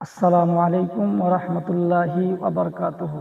আসসালামু আলাইকুম ওয়া রাহমাতুল্লাহি ওয়া বারাকাতুহু।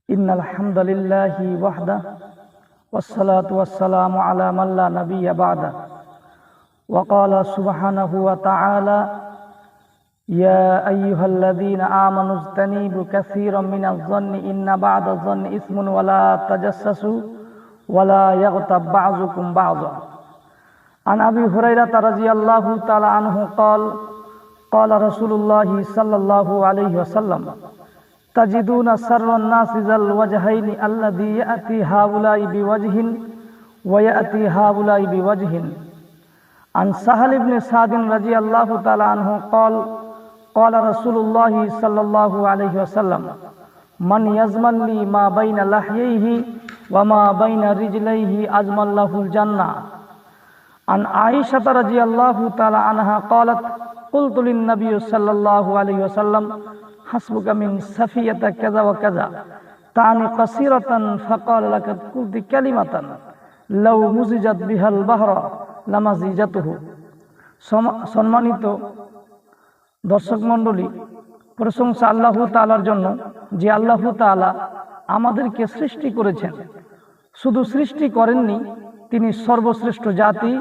ইন্নাল হামদালিল্লাহি ওয়াহদা ওয়াসসালাতু ওয়াসসালামু আলা মান লা নাবিয়্যা বা'দা। ওয়া ক্বালা সুবহানাহু ওয়া তাআলা ইয়া আইয়ুহাল্লাযীনা আমানু ইজতানিবু কাসীরাম মিনাজ-যন্নি ইন্না বা'দাজ-যন্নি ইসমুন ওয়া লা তাজাসসাসু ওয়া লা ইয়াগতাব বা'যুকুম বা'যা। আন আবি হুরায়রা রাদিয়াল্লাহু তাআলা আনহু ক্বালা قال رسول الله صلى الله عليه وسلم تجدون سر الناس ذا الوجهين الذي يأتي هؤلاء بوجه ويأتي هؤلاء بوجه. عن سهل بن سعد رضي الله تعالى عنه قال قال رسول الله صلى الله عليه وسلم من يزمن لي ما بين لحييه وما بين رجليه أزمن له الجنة. عن عائشة رضي الله تعالى عنها قالت قلت للنبي صلى الله عليه وسلم حسبك من سفية كذا وكذا تعني قصيرة فقال لقد قلت كلمة لو مزجت بها البحر لمزجته. সম্মানিত দর্শক মণ্ডলী, প্রশংসা আল্লাহ তাআলার জন্য যে আল্লাহ তাআলা আমাদেরকে সৃষ্টি করেছেন। শুধু সৃষ্টি করেননি, তিনি সর্বশ্রেষ্ঠ জাতি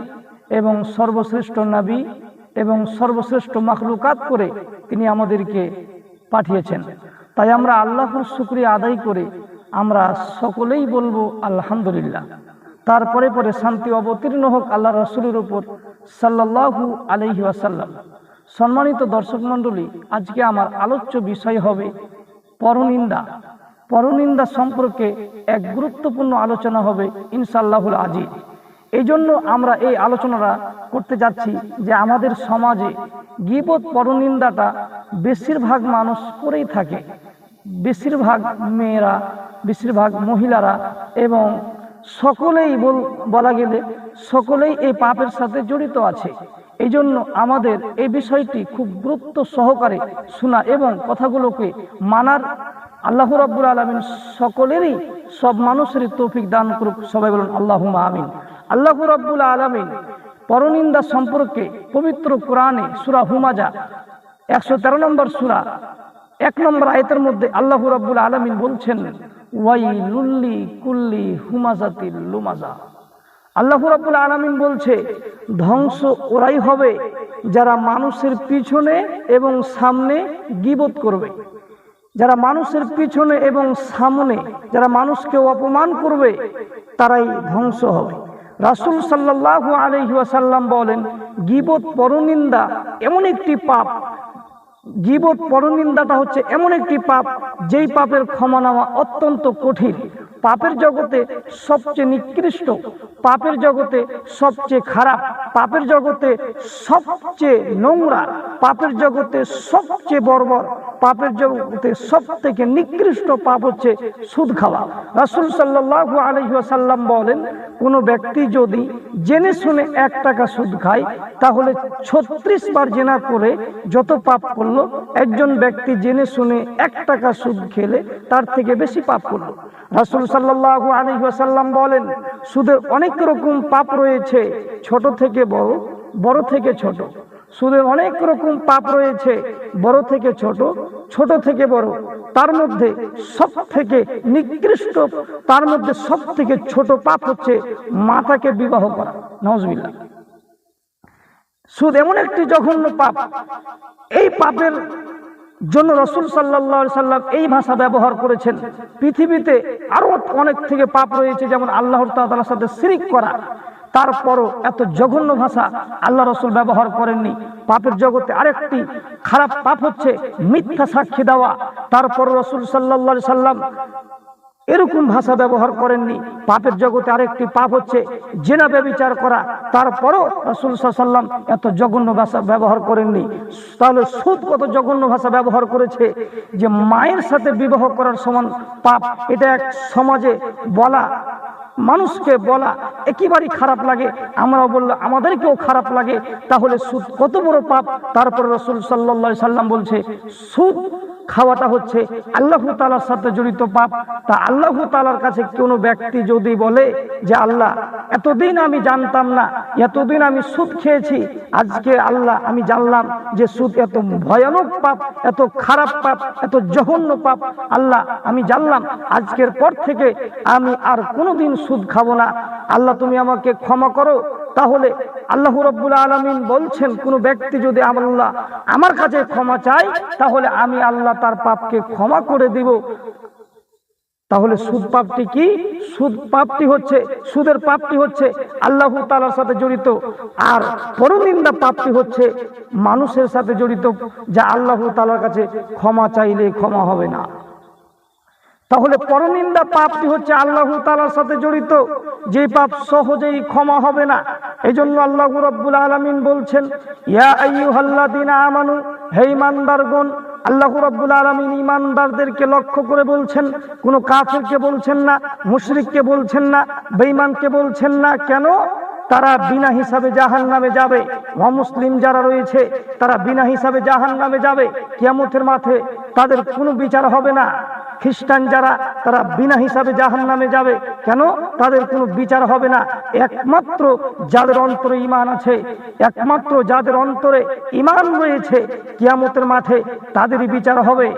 এবং সর্বশ্রেষ্ঠ নবী এবং সর্বশ্রেষ্ঠ মাখলুকাত করে তিনি আমাদেরকে পাঠিয়েছেন। তাই আমরা আল্লাহর শুকরিয়া আদায় করে আমরা সকলেই বলবো আলহামদুলিল্লাহ। তারপরে পরে শান্তি অবতীর্ণ হোক আল্লাহ রাসূলের উপর সাল্লাল্লাহু আলাইহি ওয়াসাল্লাম। সম্মানিত দর্শক মণ্ডলী, আজকে আমার আলোচ্য বিষয় হবে পরনিন্দা। পরনিন্দা সম্পর্কে এক গুরুত্বপূর্ণ আলোচনা হবে ইনশাআল্লাহুল আজিজ। এই জন্য আমরা এই আলোচনাটা করতে যাচ্ছি যে আমাদের সমাজে গীবত পরনিন্দাটা বেশিরভাগ মানুষ করেই থাকে। বেশিরভাগ মেয়েরা, বেশিরভাগ মহিলারা এবং সকলেই বলা গেলে সকলেই এই পাপের সাথে জড়িত আছে। এই জন্য আমাদের এই বিষয়টি খুব গুরুত্ব সহকারে শোনা এবং কথাগুলোকে মানার আল্লাহ রাব্বুল আলামিন সকলেরই, সব মানুষেরই তৌফিক দান করুক। সবাই বলুন আল্লাহুম্মা আমিন। আল্লাহ রাব্বুল আলামিন পরনিন্দা সম্পর্কে পবিত্র কোরআনে সূরা হুমাজা 113 নম্বর সূরা 1 নম্বর আয়াতের মধ্যে আল্লাহ রাব্বুল আলামিন বলছেন ওয়াইলুল লিকুল্লি হুমাজাতিল লুমাজা। আল্লাহ রাব্বুল আলামিন বলছে ধ্বংস ওরাই হবে যারা মানুষের পিছনে এবং সামনে গীবত করবে। যারা মানুষের পিছনে এবং সামনে যারা মানুষকে অপমান করবে তারাই ধ্বংস হবে। রাসূল সাল্লাল্লাহু আলাইহি ওয়াসাল্লাম বলেন গীবত পরনিন্দা এমন একটি পাপ, গীবত পরনিন্দাটা হচ্ছে এমন একটি পাপ যেই পাপের ক্ষমা নেওয়া অত্যন্ত কঠিন। পাপের জগতে সবচেয়ে নিকৃষ্ট, পাপের জগতে সবচেয়ে খারাপ, পাপের জগতে সবচেয়ে নোংরা, পাপের জগতে সবচেয়ে বর্বর, পাপের জগতে সবথেকে নিকৃষ্ট পাপ হচ্ছে সুদ খাওয়া। রাসূল সাল্লাল্লাহু আলাইহি ওয়াসাল্লাম বলেন কোনো ব্যক্তি যদি জেনে শুনে 1 টাকা সুদ খায় তাহলে 36 বার জেনা করে যত পাপ করলো, একজন ব্যক্তি জেনে শুনে 1 টাকা সুদ খেলে তার থেকে বেশি পাপ করলো। রাসূল সাল্লাল্লাহু আলাইহি ওয়াসাল্লাম বলেন সুদের অনেক রকম পাপ রয়েছে, ছোট থেকে বড়, বড় থেকে ছোট। সুদের অনেক রকম পাপ রয়েছে, বড় থেকে ছোট, ছোট থেকে বড়। তার মধ্যে সব থেকে নিকৃষ্ট, তার মধ্যে সব থেকে ছোট পাপ হচ্ছে মাতাকে বিবাহ করা। নাউজুবিল্লাহ। সুদ এমন একটি জঘন্য পাপ, এই পাপের জন্য রাসূল সাল্লাল্লাহু আলাইহি সাল্লাম এই ভাষা ব্যবহার করেছেন। পৃথিবীতে আরো অনেক থেকে পাপ রয়েছে, যেমন আল্লাহর তাআলার সাথে শিরক করা। তারপরও এত জঘন্য ভাষা আল্লাহ রাসূল ব্যবহার করেননি। পাপের জগতে আরেকটি খারাপ পাপ হচ্ছে মিথ্যা সাক্ষী দেওয়া। তারপর রাসূল সাল্লাল্লাহু আলাইহি সাল্লাম এরকম ভাষা ব্যবহার করেননি। পাপের জগতে আরেকটি পাপ হচ্ছে জিনা ব্যভিচার করা। তারপরও রাসূল সাল্লাল্লাহু আলাইহি সাল্লাম এত জঘন্য ভাষা ব্যবহার করেননি। তাহলে সুদ কত জঘন্য ভাষা ব্যবহার করেছে যে মায়ের সাথে বিবাহ করার সমান পাপ। এটা এক সমাজে বলা, মানুষকে বলা একেবারেই খারাপ লাগে। আমরাও বললে আমাদেরকেও খারাপ লাগে। তাহলে সুদ কত বড় পাপ। তারপর রাসূল সাল্লাল্লাহু আলাইহি সাল্লাম বলছে সুদ খাওয়াটা হচ্ছে আল্লাহ তাআলার সাথে জড়িত পাপ। তা আল্লাহ তাআলার কাছে কোনো ব্যক্তি যদি বলে যে আল্লাহ, এতদিন আমি জানতাম না, এতদিন আমি সুদ খেয়েছি, আজকে আল্লাহ আমি জানলাম যে সুদ এত ভয়ানক পাপ, এত খারাপ পাপ, এত জঘন্য পাপ, আল্লাহ আমি জানলাম আজকের পর থেকে আমি আর কোনোদিন সুদ খাবো না, আল্লাহ তুমি আমাকে ক্ষমা করো। তাহলে আল্লাহ রাব্বুল আলামিন বলছেন, কোন ব্যক্তি যদি আল্লাহ আমার কাছে ক্ষমা চায় তাহলে আমি আল্লাহ তার পাপকে ক্ষমা করে দিব। তাহলে সুদ পাপটি কি? সুদ পাপটি হচ্ছে, সুদের পাপটি হচ্ছে আল্লাহ তাআলার সাথে জড়িত, আর পরনিন্দা পাপটি হচ্ছে মানুষের সাথে জড়িত, যা আল্লাহ তাআলার কাছে ক্ষমা চাইলে ক্ষমা হবে না। তাহলে পরনিন্দা পাপটি হচ্ছে আল্লাহ তাআলার সাথে জড়িত, যে পাপ সহজেই ক্ষমা হবে না। এজন্য আল্লাহ রাব্বুল আলামিন বলছেন, ইয়া আইয়ুহাল্লাযীনা আমানু, হে ঈমানদারগণ। আল্লাহ রাব্বুল আলামিন ঈমানদারদেরকে লক্ষ্য করে বলছেন, কোনো কাফিরকে বলছেন না, মুশরিককে বলছেন না, বেঈমানকে বলছেন না। কেন? তারা বিনা হিসাবে জাহান্নামে যাবে। অমুসলিম যারা রয়েছে তারা বিনা হিসাবে জাহান্নামে যাবে, কিয়ামতের মাঠে তাদের কোনো বিচার হবে না। খ্রিস্টান যারা, তারা বিনা হিসাবে জাহান্নামে যাবে। কেন? তাদের কোনো বিচার হবে না। একমাত্র যাদের অন্তরে ঈমান আছে, একমাত্র যাদের অন্তরে ঈমান রয়েছে, কিয়ামতের মাঠে তাদেরই বিচার হবে।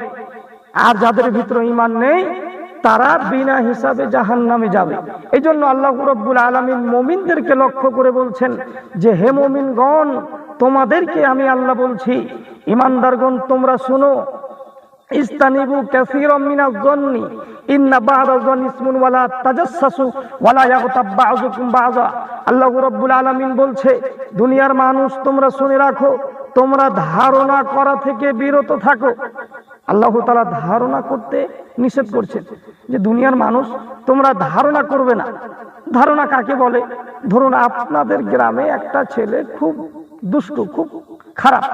আর যাদের ভিতরে ঈমান নেই তারা বিনা হিসাবে জাহান্নামে যাবে। এই জন্য আল্লাহ রাব্বুল আলামিন মুমিনদেরকে লক্ষ্য করে বলছেন যে, হে মুমিনগণ, তোমাদেরকে আমি আল্লাহ বলছি, ঈমানদারগণ তোমরা শুনো, ইস্তানিবু কাসীরাম মিনাজ যন্নি ইন্না বা'দাজ যন্নি ইসমুন ওয়ালা তাজাসসু ওয়ালা ইয়াগতাব বা'যুকুম বা'যা। আল্লাহ রাব্বুল আলামিন বলছে, দুনিয়ার মানুষ তোমরা শুনে রাখো, তোমরা ধারণা করা থেকে বিরত থাকো। আল্লাহ তাআলা ধারণা করতে নিষেধ করছেন যে দুনিয়ার মানুষ তোমরা ধারণা করবে না। ধারণা কাকে বলে? ধরুন আপনাদের গ্রামে একটা ছেলে খুব দুষ্টু, খুব খারাপ,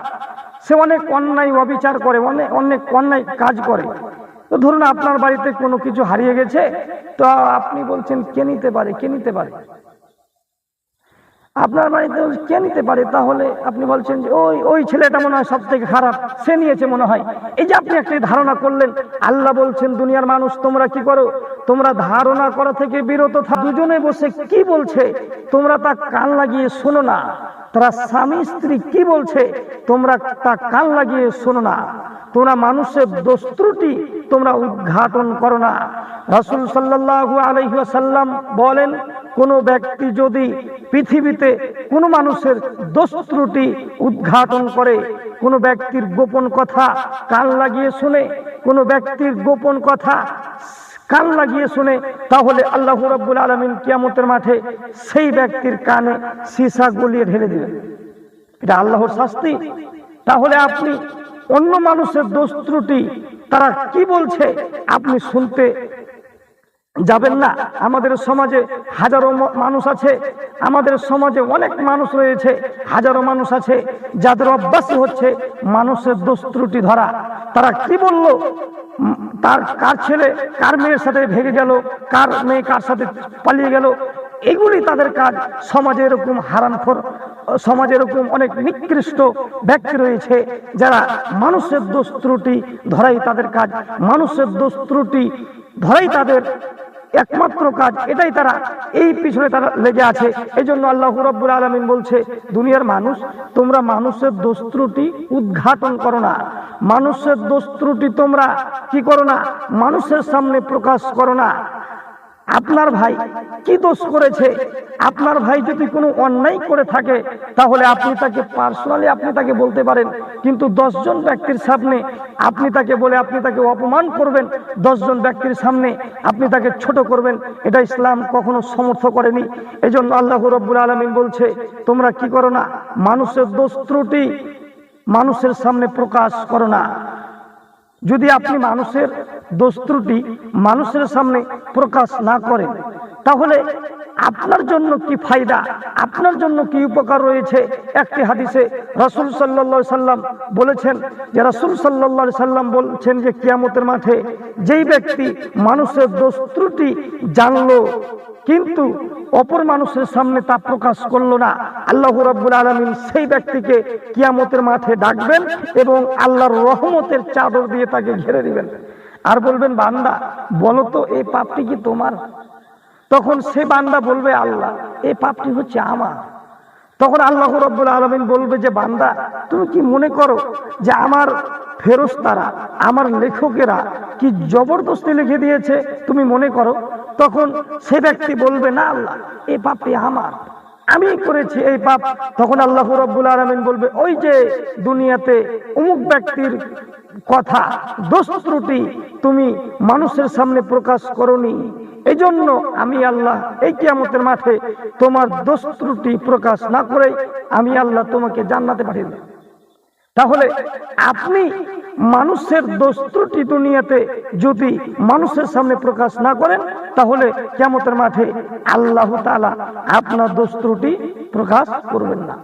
সে অনেক অন্যায় অবিচার করে, অনেক অন্যায় কাজ করে। তো ধরুন আপনার বাড়িতে কোনো কিছু হারিয়ে গেছে, তো আপনি বলছেন কে নিতে পারে, কে নিতে পারে? আপনার বাড়িতে কে নিতে পারে? তাহলে আপনি বলছেন যে ওই ছেলেটা মনে হয় সব থেকে খারাপ, সে নিয়েছে মনে হয়। এই যে আপনি একটা ধারণা করলেন। আল্লাহ বলছেন, দুনিয়ার মানুষ তোমরা কি করো? তোমরা ধারণা করা থেকে বিরত থাকো। দুজনে বসে কি বলছে তোমরা তা কান লাগিয়ে শোনো না। তারা স্বামী স্ত্রী কি বলছে তোমরা তা কান লাগিয়ে শোনো না। তোমরা মানুষের দোষ ত্রুটি তোমরা উদ্ঘাটন করো না। রাসূল সাল্লাল্লাহু আলাইহি ওয়াসাল্লাম বলেন, কোনো ব্যক্তি যদি পৃথিবীতে কোনো মানুষের দোষ ত্রুটি উদ্ঘাটন করে, কোনো ব্যক্তির গোপন কথা কান লাগিয়ে শুনে, কোনো ব্যক্তির গোপন কথা কান লাগিয়ে শুনে, তাহলে আল্লাহ রাব্বুল আলামিন কিয়ামতের মাঠে সেই ব্যক্তির কানে সীসা গলিয়ে ঢেলে দিবেন। এটা আল্লাহর শাস্তি। তাহলে আপনি অন্য মানুষের দোষ ত্রুটি তারা কি বলছে আপনি শুনতে যাবেন না। আমাদের সমাজে হাজারো মানুষ আছে, আমাদের সমাজে অনেক মানুষ রয়েছে, হাজারো মানুষ আছে যাদের অভ্যাস হচ্ছে মানুষের দোষ ত্রুটি ধরা। তারা কি বলল, তার কার ছেলে কার মেয়ের সাথে ভেগে গেল, কার মেয়ে কার সাথে পালিয়ে গেল, এগুলি তাদের কাজ। সমাজে এরকম হারামখোর, সমাজে এরকম অনেক নিকৃষ্ট ব্যক্তি রয়েছে যারা মানুষের দোষ ত্রুটি ধরাই তাদের কাজ, মানুষের দোষ ত্রুটি ধরাই তাদের একমাত্র কাজ। এটাই তারা, এই পিছনে তারা লেগে আছে। এই জন্য আল্লাহ রাব্বুল আলামিন বলছে, দুনিয়ার মানুষ তোমরা মানুষের দোষ ত্রুটি উদ্ঘাটন করো না, মানুষের দোষ ত্রুটি তোমরা কি করো না, মানুষের সামনে প্রকাশ করো না। আপনার ভাই কি দোষ করেছে, আপনার ভাই যদি কোনো অন্যায় করে থাকে তাহলে আপনি তাকে পার্সোনালি আপনি তাকে বলতে পারেন, কিন্তু 10 জন ব্যক্তির সামনে আপনি তাকে বলে আপনি তাকে অপমান করবেন, 10 জন ব্যক্তির সামনে আপনি তাকে ছোট করবেন, এটা ইসলাম কখনো সমর্থন করেনি। এজন্য আল্লাহ রাব্বুল আলামিন বলছে, তোমরা কি করো না, মানুষের দোষ ত্রুটি মানুষের সামনে প্রকাশ করো না। যদি আপনি মানুষের দোষ ত্রুটি মানুষের সামনে প্রকাশ না করেন, তাহলে আপনার জন্য কি ফায়দা, আপনার জন্য কি উপকার রয়েছে। একটি হাদিসে রাসূল সাল্লাল্লাহু আলাইহি সাল্লাম বলেছেন যে রাসূল সাল্লাল্লাহু আলাইহি সাল্লাম বলছেন যে কিয়ামতের মাঠে যেই ব্যক্তি মানুষের দোষ ত্রুটি জানলো কিন্তু অপর মানুষের সামনে তা প্রকাশ করলো না, আল্লাহ রাব্বুল আলামিন সেই ব্যক্তিকে কিয়ামতের মাঠে ডাকবেন এবং আল্লাহর রহমতের চাদর দিয়ে তাকে ঘিরে দিবেন। আর বলবেন, বান্দা বলো তো এই পাপটি কি তোমার? তখন সে বান্দা বলবে, আল্লাহ এই পাপটি হচ্ছে আমার। তখন আল্লাহ রাব্বুল আলামিন বলবে যে বান্দা তুমি কি মনে করো যে আমার ফেরেশতারা, আমার লেখকেরা কি জবরদস্তি লিখে দিয়েছে তুমি মনে করো? তখন সে ব্যক্তি বলবে, না আল্লাহ এই পাপটি আমার, আমি করেছি এই পাপ। তখন আল্লাহ রাব্বুল আলামিন বলবে, ওই যে দুনিয়াতে অমুক ব্যক্তির কথা দোষ ত্রুটি তুমি মানুষের সামনে প্রকাশ করনি, এই জন্য আমি আল্লাহ এই কিয়ামতের মাঠে তোমার দোষ ত্রুটি প্রকাশ না করে আমি আল্লাহ তোমাকে জান্নাতে পাঠিয়ে দেব। তাহলে আপনি মানুষের দোষ ত্রুটি দুনিয়াতে যদি মানুষের সামনে প্রকাশ না করেন তাহলে কিয়ামতের মাঠে আল্লাহ তাআলা আপনার দোষ ত্রুটি প্রকাশ করবেন না।